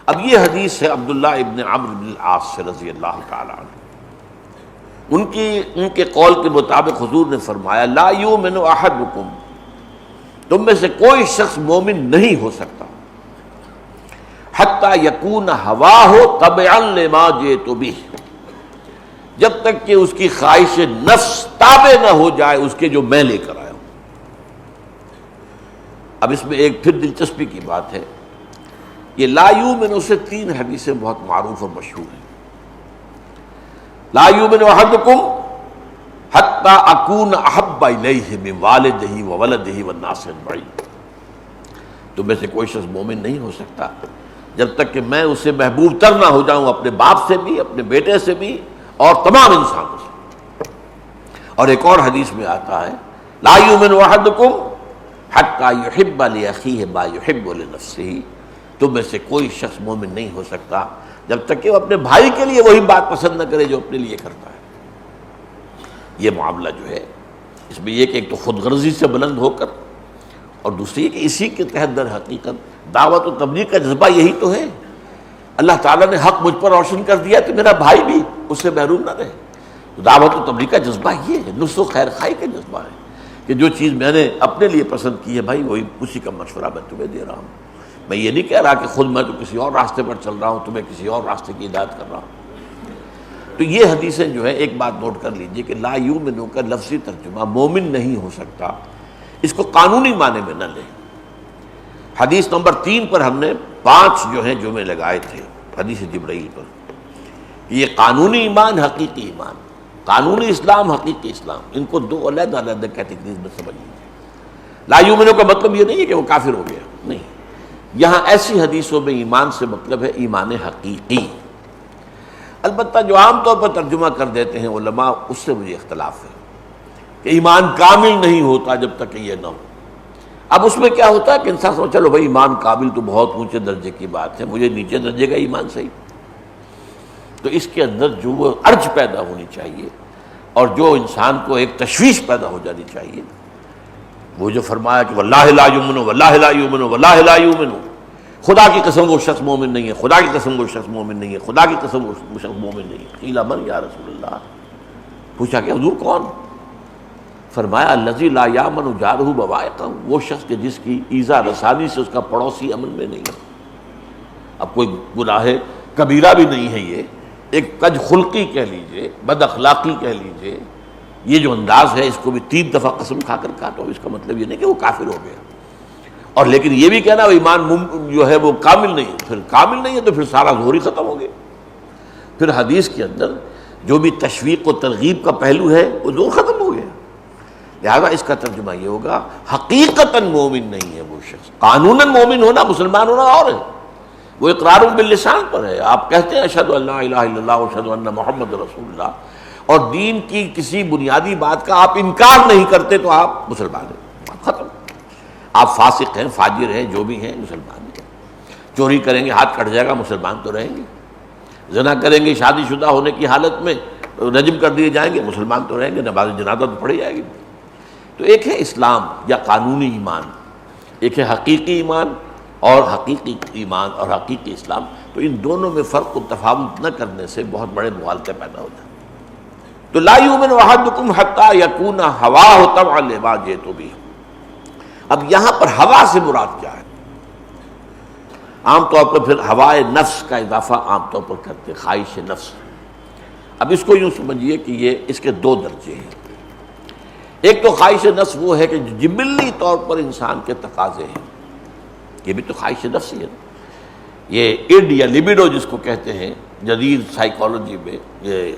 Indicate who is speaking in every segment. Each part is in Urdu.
Speaker 1: اب یہ حدیث ہے عبداللہ ابن عمرو بن العاص سے رضی اللہ تعالی عنہ، ان کے قول کے مطابق حضور نے فرمایا لا یؤمن احدکم، تم میں سے کوئی شخص مومن نہیں ہو سکتا حتی یکون ہواہ تبعا لما جئت بہ، جب تک کہ اس کی خواہش نفس تابع نہ ہو جائے اس کے جو میں لے کر آیا ہوں۔ اب اس میں ایک پھر دلچسپی کی بات ہے، یہ لا یؤمن سے 3 حدیثیں بہت معروف اور مشہور ہیں۔ لا یؤمن احدکم حتی اکون احب الیہ من والدہ وولدہ والناس اجمعین، تم میں سے کوئی شخص مومن نہیں ہو سکتا جب تک کہ میں اسے محبوب تر نہ ہو جاؤں، اپنے باپ سے بھی، اپنے بیٹے سے بھی، اور تمام انسانوں سے۔ اور ایک اور حدیث میں آتا ہے لا یؤمن احدکم حتی یحب لاخیہ ما یحب لنفسہ، تم میں سے کوئی شخص مومن نہیں ہو سکتا جب تک کہ وہ اپنے بھائی کے لیے وہی بات پسند نہ کرے جو اپنے لیے کرتا ہے۔ یہ معاملہ جو ہے اس میں یہ کہ ایک تو خود غرضی سے بلند ہو کر، اور دوسری کہ اسی کے تحت در حقیقت دعوت و تبلیغ کا جذبہ یہی تو ہے۔ اللہ تعالیٰ نے حق مجھ پر روشن کر دیا تو میرا بھائی بھی اس سے محروم نہ رہے۔ دعوت و تبلیغ کا جذبہ یہ ہے، نصح و خیر خواہی کا جذبہ ہے کہ جو چیز میں نے اپنے لیے پسند کی ہے بھائی وہی اسی کا مشورہ میں تمہیں دے رہا ہوں۔ میں یہ نہیں کہہ رہا کہ خود میں تو کسی اور راستے پر چل رہا ہوں، تمہیں کسی اور راستے کی ہدایت کر رہا ہوں۔ تو یہ حدیثیں جو ہے ایک بات نوٹ کر لیجئے کہ لا یؤمن کا لفظی ترجمہ مومن نہیں ہو سکتا، اس کو قانونی معنی میں نہ لیں۔ حدیث نمبر 3 پر ہم نے 5 جو ہیں جمعے لگائے تھے حدیث جبرائیل پر، یہ قانونی ایمان، حقیقی ایمان، قانونی اسلام، حقیقی اسلام، ان کو 2 علیحدہ علیحدہ کیٹیگریز میں سمجھ لیجیے۔ لا یؤمن کا مطلب یہ نہیں ہے کہ وہ کافر ہو گیا، نہیں، یہاں ایسی حدیثوں میں ایمان سے مطلب ہے ایمان حقیقی۔ البتہ جو عام طور پر ترجمہ کر دیتے ہیں علماء، اس سے مجھے اختلاف ہے کہ ایمان کامل نہیں ہوتا جب تک کہ یہ نہ ہو۔ اب اس میں کیا ہوتا ہے کہ انسان سمجھ چلو بھائی ایمان کامل تو بہت اونچے درجے کی بات ہے، مجھے نیچے درجے کا ایمان صحیح، تو اس کے اندر جو وہ ارج پیدا ہونی چاہیے اور جو انسان کو ایک تشویش پیدا ہو جانی چاہیے، وہ جو فرمایا کہ واللہ لا یؤمن واللہ لا یؤمن واللہ لا یؤمن، خدا کی قسم وہ شخص مومن نہیں ہے، خدا کی قسم وہ شخص مومن نہیں ہے، خدا کی قسم وہ شخص مومن نہیں ہے۔ قیل من یا رسول اللہ، پوچھا کہ حضور کون؟ فرمایا الذی لا یامن جارہ بوائقہ، وہ شخص کہ جس کی ایذا رسانی سے اس کا پڑوسی امن میں نہیں ہے۔ اب کوئی گناہ کبیرہ بھی نہیں ہے، یہ ایک کج خلقی کہہ لیجئے، بد اخلاقی کہہ لیجئے، یہ جو انداز ہے اس کو بھی 3 دفعہ قسم کھا کر کاٹو، اس کا مطلب یہ نہیں کہ وہ کافر ہو گیا۔ اور لیکن یہ بھی کہنا وہ ایمان جو ہے وہ کامل نہیں ہے، پھر کامل نہیں ہے تو پھر سارا ظہور ہی ختم ہو گیا۔ پھر حدیث کے اندر جو بھی تشویق و ترغیب کا پہلو ہے وہ ظہور ختم ہو گیا۔ لہذا اس کا ترجمہ یہ ہوگا حقیقتاً مومن نہیں ہے وہ شخص، قانوناً مومن ہونا، مسلمان ہونا اور ہے، وہ اقرار باللسان پر ہے، آپ کہتے ہیں اشہد ان لا الہ الا اللہ واشہد ان محمد رسول اللہ، اور دین کی کسی بنیادی بات کا آپ انکار نہیں کرتے تو آپ مسلمان ہیں، ختم۔ آپ فاسق ہیں، فاجر ہیں، جو بھی ہیں، مسلمان ہیں۔ چوری کریں گے ہاتھ کٹ جائے گا، مسلمان تو رہیں گے۔ زنا کریں گے شادی شدہ ہونے کی حالت میں رجم کر دیے جائیں گے، مسلمان تو رہیں گے، نماز جنازہ تو پڑھی جائے گی۔ تو ایک ہے اسلام یا قانونی ایمان، ایک ہے حقیقی ایمان اور حقیقی ایمان اور حقیقی اسلام، تو ان دونوں میں فرق و تفاوت نہ کرنے سے بہت بڑے مغالطے پیدا ہو جاتے ہیں۔ تو لا یؤمن احدکم حتی یکون ہواہ تبعا لما جئت بہ۔ اب یہاں پر ہوا سے مراد کیا ہے؟ عام طور پر پھر ہوائے نفس کا اضافہ عام طور پر کرتے ہیں، خواہش نفس۔ اب اس کو یوں سمجھیے کہ یہ اس کے 2 درجے ہیں۔ ایک تو خواہش نفس وہ ہے کہ جبلی طور پر انسان کے تقاضے ہیں، یہ بھی تو خواہش نفس ہی ہے۔ یہ اڈ یا لیبیڈو جس کو کہتے ہیں جدید سائیکالوجی میں، یہ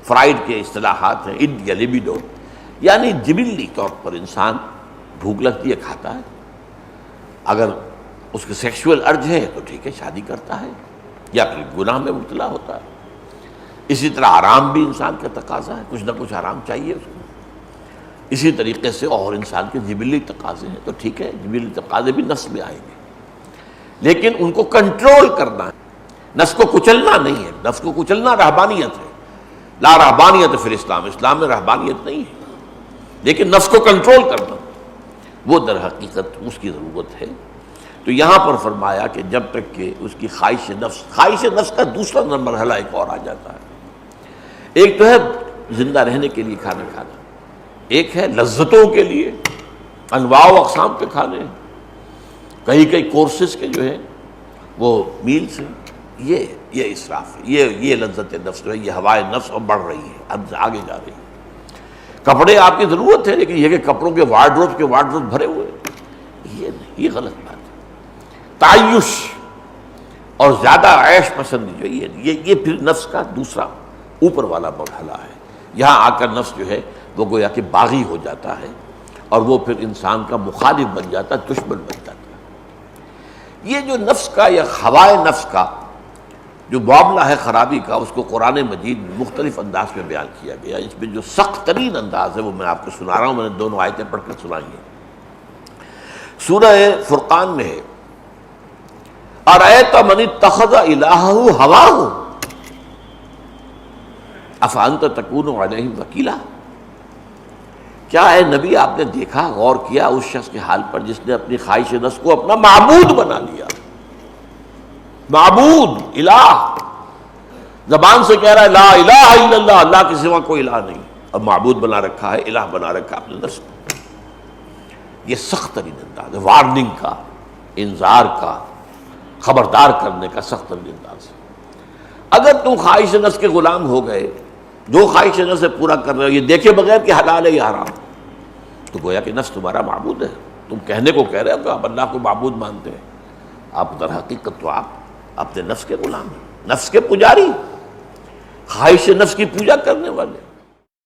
Speaker 1: فرائڈ کے اصطلاحات ہیں، اڈ یا لیبیڈو، یعنی جبلی طور پر انسان بھوک لگتی ہے کھاتا ہے، اگر اس کے سیکشول ارج ہے تو ٹھیک ہے شادی کرتا ہے یا پھر گناہ میں مبتلا ہوتا ہے۔ اسی طرح آرام بھی انسان کا تقاضا ہے، کچھ نہ کچھ آرام چاہیے اس کو۔ اسی طریقے سے اور انسان کے جبلی تقاضے ہیں، تو ٹھیک ہے جبلی تقاضے بھی نفس میں آئیں گے، لیکن ان کو کنٹرول کرنا ہے، نفس کو کچلنا نہیں ہے۔ نفس کو کچلنا رہبانیت ہے، لا رہبانیت فی الاسلام، اسلام میں رہبانیت نہیں ہے، لیکن نفس کو کنٹرول کرنا وہ در حقیقت اس کی ضرورت ہے۔ تو یہاں پر فرمایا کہ جب تک کہ اس کی خواہش نفس کا دوسرا مرحلہ ایک اور آ جاتا ہے. ایک تو ہے زندہ رہنے کے لیے کھانا کھانا، ایک ہے لذتوں کے لیے انواع و اقسام کے کھانے، کئی کورسز کے جو ہے وہ میلز ہیں. یہ اسراف ہے، یہ لذت نفس جو ہے، یہ ہوائے نفس اب بڑھ رہی ہے، اب آگے جا رہی ہے. کپڑے آپ کی ضرورت ہے، لیکن یہ کہ کپڑوں کے وارڈروب بھرے ہوئے، یہ نہیں، یہ غلط بات ہے. تعیش اور زیادہ عیش پسندی جو یہ پھر نفس کا دوسرا اوپر والا مرحلہ ہے. یہاں آ کر نفس جو ہے وہ گویا کہ باغی ہو جاتا ہے اور وہ پھر انسان کا مخالف بن جاتا ہے، دشمن بن جاتا ہے. یہ جو نفس کا یا ہوائے نفس کا جو معاملہ ہے خرابی کا، اس کو قرآن مجید میں مختلف انداز میں بیان کیا گیا. اس میں جو سخت ترین انداز ہے وہ میں آپ کو سنا رہا ہوں، میں نے دونوں آیتیں پڑھ کر سنائی ہیں. سورہ فرقان میں ہے اَرَأَيْتَ مَنِ اتَّخَذَ إِلَٰهَهُ هَوَاهُ أَفَأَنْتَ تَكُونُ عَلَيْهِمْ وَكِيلًا. کیا اے نبی آپ نے دیکھا، غور کیا اس شخص کے حال پر جس نے اپنی خواہش نفس کو اپنا معبود بنا لیا. معبود، الہ، زبان سے کہہ رہا ہے لا الہ الا اللہ، اللہ کے سوا کوئی الہ نہیں، اب معبود بنا رکھا ہے، الہ بنا رکھا ہے اپنے نفس کو. یہ سخت ترین انداز ہے، وارننگ کا، انذار کا، خبردار کرنے کا سخت ترین انداز ہے. اگر تم خواہش نفس کے غلام ہو گئے، جو خواہش نفس سے پورا کر رہے ہو، یہ دیکھے بغیر کہ حلال ہے یا حرام، تو گویا کہ نفس تمہارا معبود ہے. تم کہنے کو کہہ رہے ہو کہ آپ اللہ کو معبود مانتے ہیں، آپ در حقیقت تو آپ اپنے نفس کے غلام ہیں، نفس کے پجاری، خواہش نفس کی پوجا کرنے والے.